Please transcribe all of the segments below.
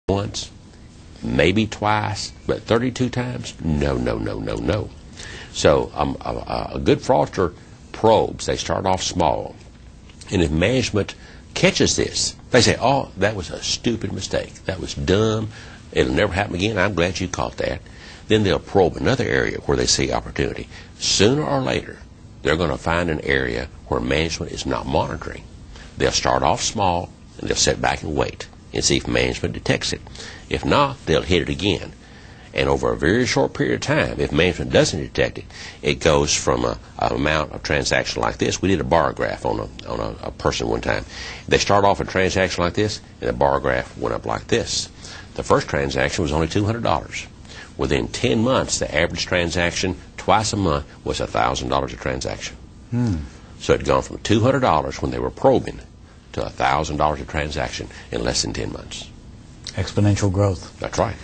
once, maybe twice, but 32 times? No, no, no, no, no. So a good fraudster probes. They start off small. And if management catches this, they say, oh, that was a stupid mistake. That was dumb. It'll never happen again. I'm glad you caught that. Then they'll probe another area where they see opportunity. Sooner or later, they're going to find an area where management is not monitoring. They'll start off small, and they'll sit back and wait and see if management detects it. If not, they'll hit it again. And over a very short period of time, if management doesn't detect it, it goes from an amount of transaction like this. We did a bar graph on a person one time. They start off a transaction like this, and the bar graph went up like this. The first transaction was only $200. Within 10 months, the average transaction twice a month was $1,000 a transaction. So it had gone from $200 when they were probing to $1,000 a transaction in less than 10 months. Exponential growth. That's right.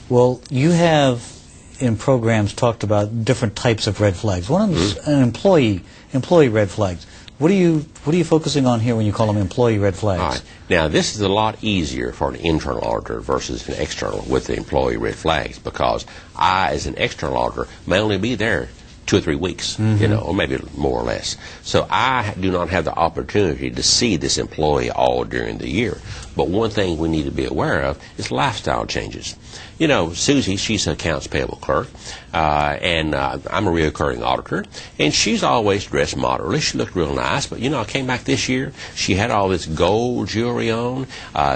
Well, you have in programs talked about different types of red flags. One of them is an employee red flags. What are you focusing on here when you call them employee red flags? All right. Now, this is a lot easier for an internal auditor versus an external with the employee red flags, because I, as an external auditor, may only be there 2 or 3 weeks, or maybe more or less. So I do not have the opportunity to see this employee all during the year. But one thing we need to be aware of is lifestyle changes. You know, Susie, she's an accounts payable clerk, and I'm a reoccurring auditor, and she's always dressed moderately. She looked real nice, but, I came back this year, she had all this gold jewelry on.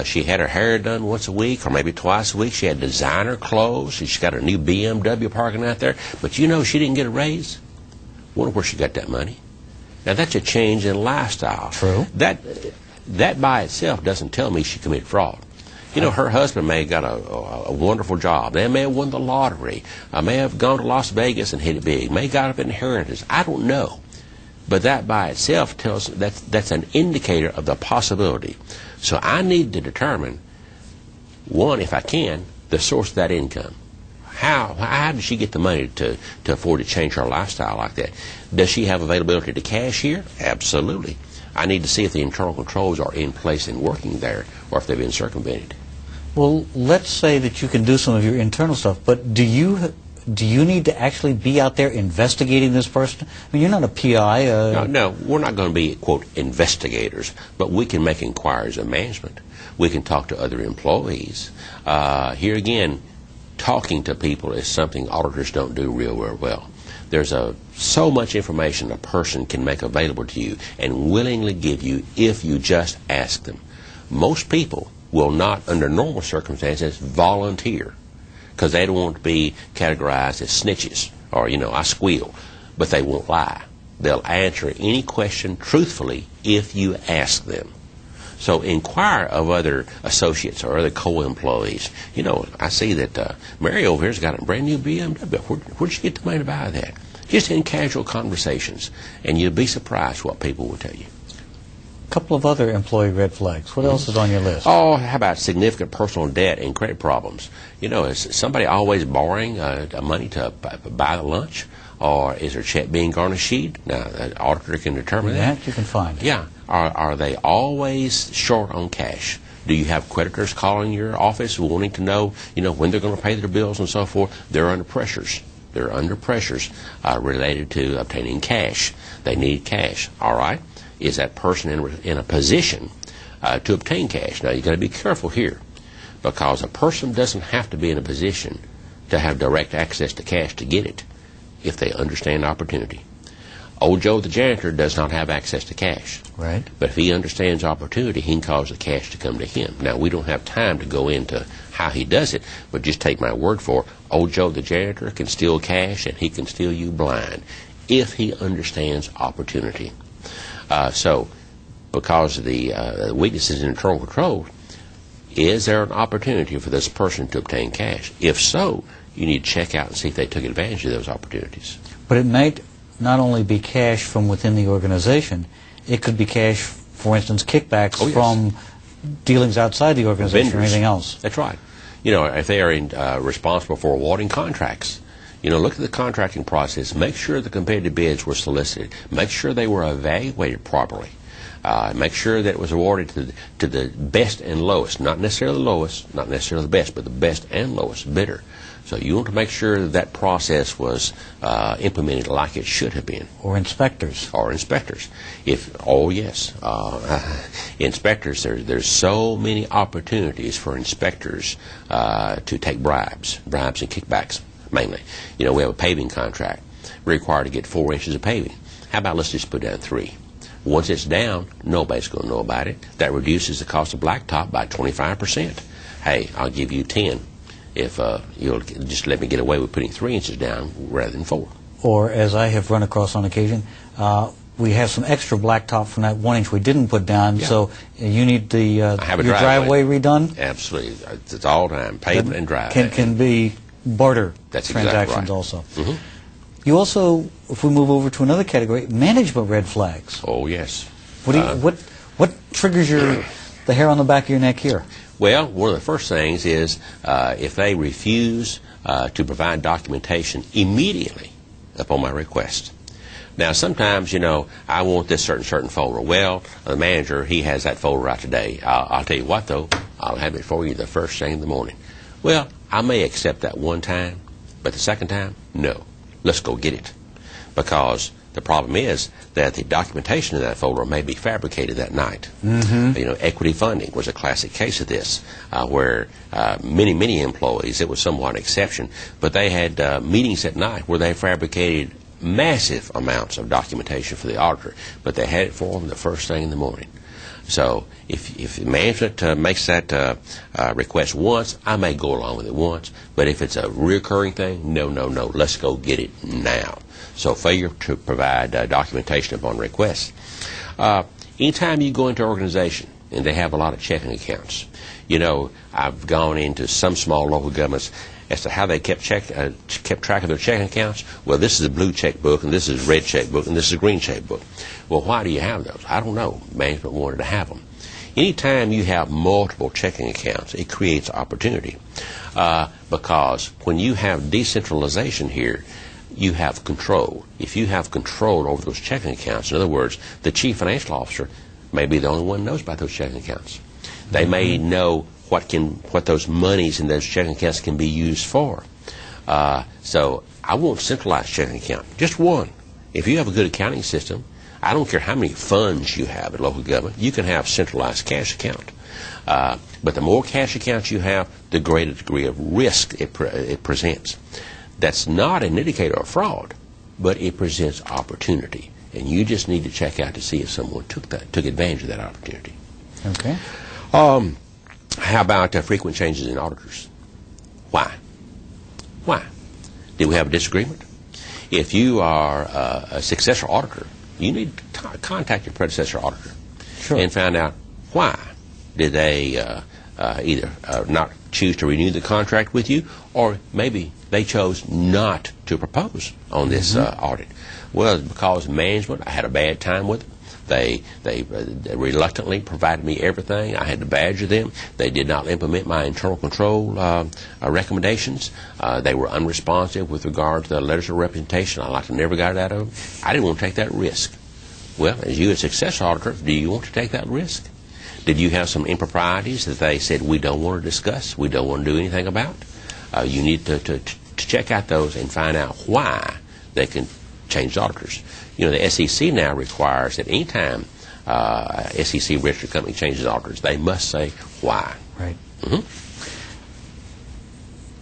She had her hair done once a week or maybe twice a week. She had designer clothes. She's got a new BMW parking out there. But she didn't get a raise. Wonder where she got that money. Now, that's a change in lifestyle. True. That by itself doesn't tell me she committed fraud. Her husband may have got a wonderful job. They may have won the lottery. May have gone to Las Vegas and hit it big. May have got up inheritance. I don't know. But that by itself tells that's an indicator of the possibility. So I need to determine, one, if I can, the source of that income. How did she get the money to afford to change her lifestyle like that? Does she have availability to cash here? Absolutely. I need to see if the internal controls are in place and working there, or if they've been circumvented. Well, let's say that you can do some of your internal stuff, but do you need to actually be out there investigating this person? I mean, you're not a PI. No, we're not going to be, quote, investigators, but we can make inquiries of management. We can talk to other employees. Here again, talking to people is something auditors don't do real well. There's so much information a person can make available to you and willingly give you if you just ask them. Most people will not, under normal circumstances, volunteer because they don't want to be categorized as snitches or, I squeal, but they won't lie. They'll answer any question truthfully if you ask them. So inquire of other associates or other co-employees. I see that Mary over here's got a brand new BMW. Where'd you get the money to buy that? Just in casual conversations. And you'd be surprised what people will tell you. A couple of other employee red flags. What else is on your list? Oh, how about significant personal debt and credit problems? Is somebody always borrowing money to buy the lunch? Or is their check being garnished? Now, an auditor can determine that. You can find it. Yeah. Are they always short on cash? Do you have creditors calling your office wanting to know, when they're going to pay their bills and so forth? They're under pressures. They're under pressures related to obtaining cash. They need cash. All right. Is that person in a position to obtain cash? Now, you've got to be careful here, because a person doesn't have to be in a position to have direct access to cash to get it if they understand opportunity. Old Joe the janitor does not have access to cash. Right. But if he understands opportunity, he can cause the cash to come to him. Now, we don't have time to go into how he does it, but just take my word for it. Old Joe the janitor can steal cash, and he can steal you blind if he understands opportunity. So, because of the weaknesses in internal control, is there an opportunity for this person to obtain cash? If so, you need to check out and see if they took advantage of those opportunities. But it might not only be cash from within the organization, it could be cash, for instance, kickbacks from dealings outside the organization. Vendors. Or anything else. That's right. If they are responsible for awarding contracts, look at the contracting process. Make sure the competitive bids were solicited. Make sure they were evaluated properly. Make sure that it was awarded to the best and lowest, not necessarily the lowest, not necessarily the best, but the best and lowest bidder. So you want to make sure that that process was implemented like it should have been. Or inspectors. Or inspectors. Yes. Inspectors, there's so many opportunities for inspectors to take bribes and kickbacks, mainly. We have a paving contract. We're required to get 4 inches of paving. How about let's just put down 3? Once it's down, nobody's going to know about it. That reduces the cost of blacktop by 25%. Hey, I'll give you 10 if you'll just let me get away with putting 3 inches down rather than 4. Or, as I have run across on occasion, we have some extra blacktop from that 1 inch we didn't put down, so you need your driveway redone? Absolutely. It's all time, pavement and driveway. Can be barter transactions exactly right. also. Mm-hmm. You also, if we move over to another category, management red flags. Oh, yes. What triggers the hair on the back of your neck here? Well, one of the first things is if they refuse to provide documentation immediately upon my request. Now, sometimes, I want this certain folder. Well, the manager, he has that folder out today. I'll tell you what, though, I'll have it for you the first thing in the morning. Well, I may accept that one time, but the second time, no. Let's go get it. Because the problem is that the documentation in that folder may be fabricated that night. Mm-hmm. Equity funding was a classic case of this, where many employees, it was somewhat an exception, but they had meetings at night where they fabricated massive amounts of documentation for the auditor, but they had it for them the first thing in the morning. So if management makes that request once, I may go along with it once, but if it's a recurring thing, no, let's go get it now. So failure to provide documentation upon request. Anytime you go into an organization and they have a lot of checking accounts, I've gone into some small local governments as to how they kept track of their checking accounts. Well, this is a blue checkbook, and this is a red checkbook, and this is a green checkbook. Well, why do you have those? I don't know. Management wanted to have them. Anytime you have multiple checking accounts, it creates opportunity. Because when you have decentralization here, you have control. If you have control over those checking accounts, in other words, the chief financial officer may be the only one who knows about those checking accounts. They may know what those monies in those checking accounts can be used for. So I want a centralized checking account, just one. If you have a good accounting system, I don't care how many funds you have at local government, you can have centralized cash account. But the more cash accounts you have, the greater degree of risk it presents. That's not an indicator of fraud, but it presents opportunity. And you just need to check out to see if someone took advantage of that opportunity. Okay. How about frequent changes in auditors? Why? Did we have a disagreement? If you are a successor auditor, you need to contact your predecessor auditor and find out why did they either not choose to renew the contract with you, or maybe they chose not to propose on this audit. Well, because management, I had a bad time with them. They reluctantly provided me everything. I had to badger them. They did not implement my internal control recommendations. They were unresponsive with regard to the letters of representation. I like to never got it out of them. I didn't want to take that risk. Well, as you, a successor auditor, do you want to take that risk? Did you have some improprieties that they said we don't want to discuss, we don't want to do anything about? You need to check out those and find out why they can change auditors. The SEC now requires that any time SEC registered company changes auditors, they must say why. Right. Mm-hmm.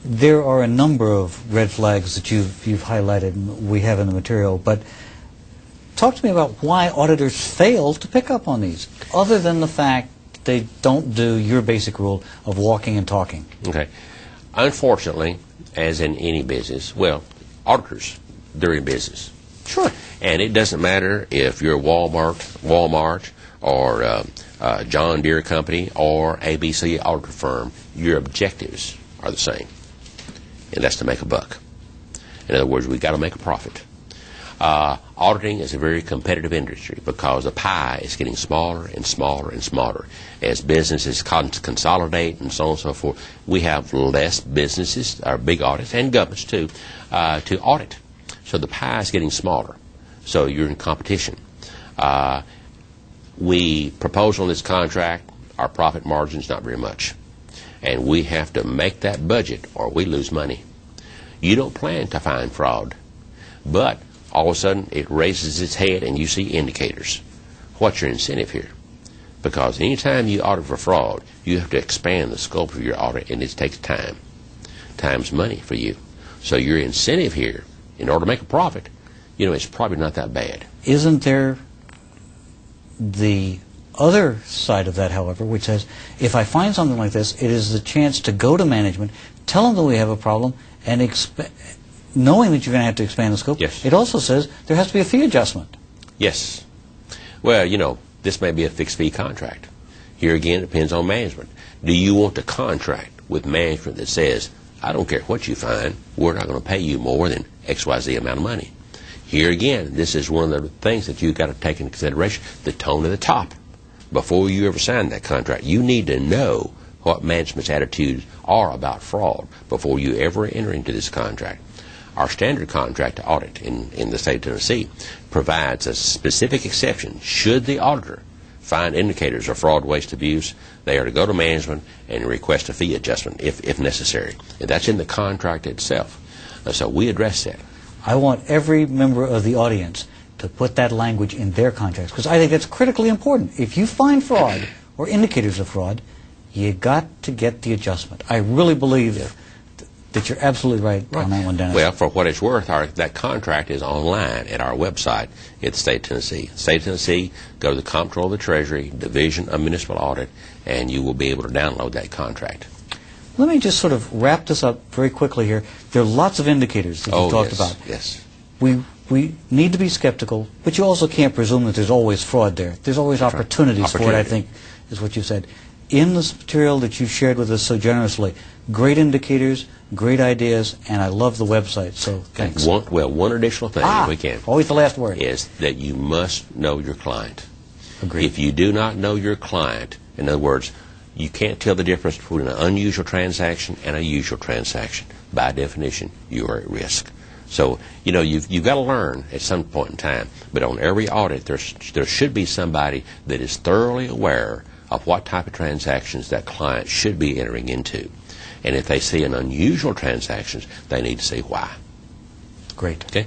There are a number of red flags that you've highlighted and we have in the material, but talk to me about why auditors fail to pick up on these, other than the fact that they don't do your basic rule of walking and talking. Okay. Unfortunately, as in any business, well, auditors, they're in business. Sure. And it doesn't matter if you're Walmart or John Deere Company or ABC auditor firm, your objectives are the same. And that's to make a buck. In other words, we've got to make a profit. Auditing is a very competitive industry because the pie is getting smaller and smaller and smaller. As businesses consolidate and so on and so forth, we have less businesses, or big audits, and governments too, to audit. So the pie is getting smaller. So you're in competition. we propose on this contract, our profit margin's not very much. And we have to make that budget or we lose money. You don't plan to find fraud, but all of a sudden it raises its head and you see indicators. What's your incentive here? Because anytime you audit for fraud, you have to expand the scope of your audit, and it takes time. Time's money for you. So your incentive here, in order to make a profit, it's probably not that bad. Isn't there the other side of that, however, which says, if I find something like this, it is the chance to go to management, tell them that we have a problem, and knowing that you're going to have to expand the scope. Yes. It also says there has to be a fee adjustment. Yes. Well, this may be a fixed fee contract. Here again, it depends on management. Do you want to contract with management that says, I don't care what you find, we're not going to pay you more than XYZ amount of money? Here again, this is one of the things that you've got to take into consideration, the tone of the top. Before you ever sign that contract, you need to know what management's attitudes are about fraud before you ever enter into this contract. Our standard contract to audit in the state of Tennessee provides a specific exception. Should the auditor find indicators of fraud, waste, abuse, they are to go to management and request a fee adjustment if necessary. And that's in the contract itself. So we address that. I want every member of the audience to put that language in their contracts, because I think that's critically important. If you find fraud or indicators of fraud, you got to get the adjustment. I really believe that you're absolutely right on that one, Dennis. Well, for what it's worth, that contract is online at our website at the State of Tennessee. State of Tennessee, go to the Comptroller of the Treasury, Division of Municipal Audit, and you will be able to download that contract. Let me just sort of wrap this up very quickly here. There are lots of indicators that you've talked about. Yes. We need to be skeptical, but you also can't presume that there's always fraud there. There's always opportunities for it, I think, is what you said. In this material that you shared with us so generously, great indicators, great ideas, and I love the website, so thanks. One additional thing, if we can. Always the last word. Is that you must know your client. Agreed. If you do not know your client, in other words, you can't tell the difference between an unusual transaction and a usual transaction. By definition, you are at risk. So, you've got to learn at some point in time. But on every audit, there should be somebody that is thoroughly aware of what type of transactions that client should be entering into. And if they see an unusual transactions, they need to see why. Great. Okay.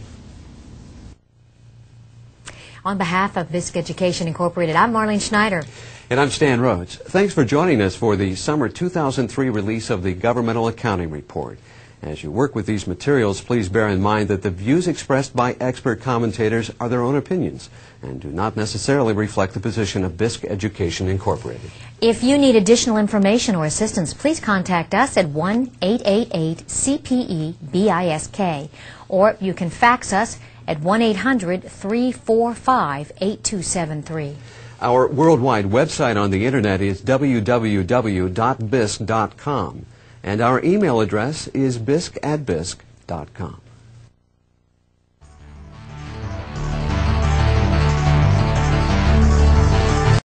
On behalf of Bisk Education Incorporated, I'm Marlene Schneider. And I'm Stan Rhodes. Thanks for joining us for the summer 2003 release of the Governmental Accounting Report. As you work with these materials, please bear in mind that the views expressed by expert commentators are their own opinions and do not necessarily reflect the position of Bisk Education Incorporated. If you need additional information or assistance, please contact us at 1-888-CPE-BISK, or you can fax us at 1-800-345-8273. Our worldwide website on the internet is www.bisk.com, and our email address is bisk@bisk.com.